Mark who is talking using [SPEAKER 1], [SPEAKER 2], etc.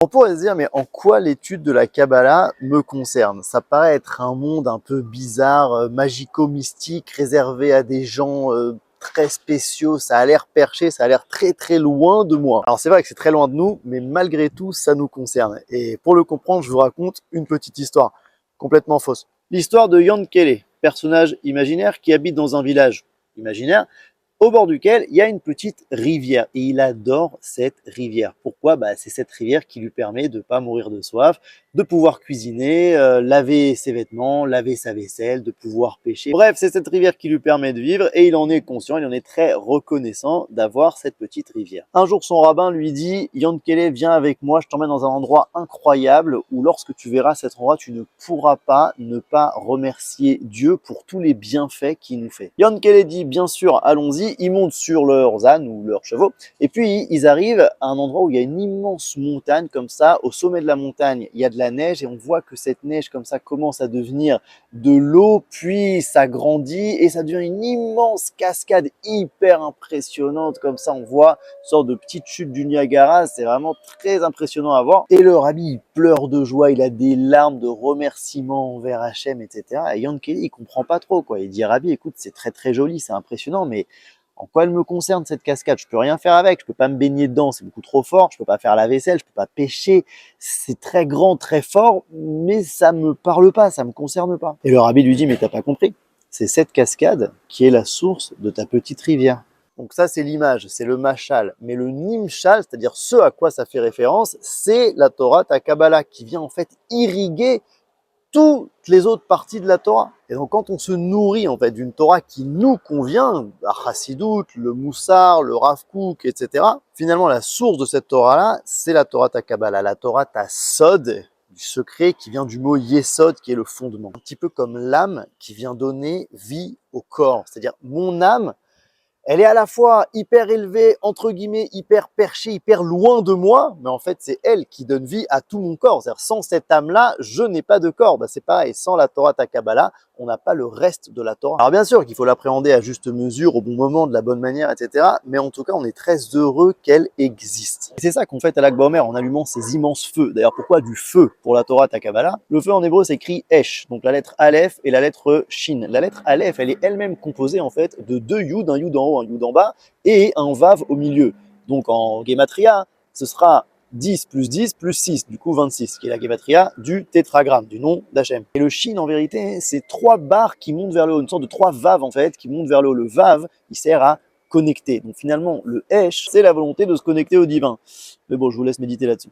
[SPEAKER 1] On pourrait se dire, mais en quoi l'étude de la Kabbalah me concerne? Ça paraît être un monde un peu bizarre, magico-mystique, réservé à des gens très spéciaux, ça a l'air perché, ça a l'air très très loin de moi. Alors c'est vrai que c'est très loin de nous, mais malgré tout, ça nous concerne. Et pour le comprendre, je vous raconte une petite histoire, complètement fausse. L'histoire de Yankele, personnage imaginaire qui habite dans un village imaginaire, au bord duquel il y a une petite rivière et il adore cette rivière. Pourquoi? C'est cette rivière qui lui permet de ne pas mourir de soif, de pouvoir cuisiner, laver ses vêtements, laver sa vaisselle, de pouvoir pêcher. Bref, c'est cette rivière qui lui permet de vivre et il en est conscient, il en est très reconnaissant d'avoir cette petite rivière. Un jour, son rabbin lui dit: Yankele, viens avec moi, je t'emmène dans un endroit incroyable où lorsque tu verras cet endroit, tu ne pourras pas ne pas remercier Dieu pour tous les bienfaits qu'il nous fait. Yankele dit: bien sûr, allons-y. Ils montent sur leurs ânes ou leurs chevaux et puis ils arrivent à un endroit où il y a une immense montagne comme ça. Au sommet de la montagne, il y a de la neige et on voit que cette neige comme ça commence à devenir de l'eau, puis ça grandit et ça devient une immense cascade hyper impressionnante comme ça. On voit une sorte de petite chute du Niagara, c'est vraiment très impressionnant à voir. Et le rabbi, il pleure de joie, il a des larmes de remerciement envers Hachem, etc. Et Yankele, il comprend pas trop quoi. Il dit: Rabbi, écoute, c'est très très joli, c'est impressionnant, mais en quoi elle me concerne cette cascade? Je peux rien faire avec, je peux pas me baigner dedans, c'est beaucoup trop fort, je peux pas faire la vaisselle, je peux pas pêcher, c'est très grand, très fort, mais ça me parle pas, ça me concerne pas. Et le rabbi lui dit: mais t'as pas compris, c'est cette cascade qui est la source de ta petite rivière. Donc ça, c'est l'image, c'est le machal. Mais le nimshal, c'est-à-dire ce à quoi ça fait référence, c'est la Torah ta Kabbalah qui vient en fait irriguer toutes les autres parties de la Torah. Et donc, quand on se nourrit en fait d'une Torah qui nous convient, la Chassidut, le Moussar, le Rav Kook, etc., finalement, la source de cette Torah-là, c'est la Torah ta Kabbalah, la Torah ta Sod, du secret qui vient du mot Yesod, qui est le fondement. Un petit peu comme l'âme qui vient donner vie au corps. C'est-à-dire, mon âme, elle est à la fois hyper élevée, entre guillemets, hyper perchée, hyper loin de moi, mais en fait, c'est elle qui donne vie à tout mon corps. C'est-à-dire, sans cette âme-là, je n'ai pas de corps. C'est pareil, sans la Torah ta Kabbalah, on n'a pas le reste de la Torah. Alors bien sûr qu'il faut l'appréhender à juste mesure, au bon moment, de la bonne manière, etc. Mais en tout cas, on est très heureux qu'elle existe. Et c'est ça qu'on fait à Lag Baomer en allumant ces immenses feux. D'ailleurs, pourquoi du feu pour la Torah ta Kabbalah? Le feu en hébreu s'écrit Esh, donc la lettre Aleph et la lettre Shin. La lettre Aleph, elle est elle-même composée en fait de deux Yud, un Yud en haut, un Yud en bas, et un Vav au milieu. Donc en Gematria, ce sera 10 plus 6, du coup 26, qui est la Gematria du tétragramme, du nom d'Hachem. Et le Shin, en vérité, c'est 3 barres qui montent vers le haut, une sorte de 3 Vav en fait, qui montent vers le haut. Le Vav, il sert à connecter. Donc finalement, le Esh, c'est la volonté de se connecter au divin. Mais bon, je vous laisse méditer là-dessus.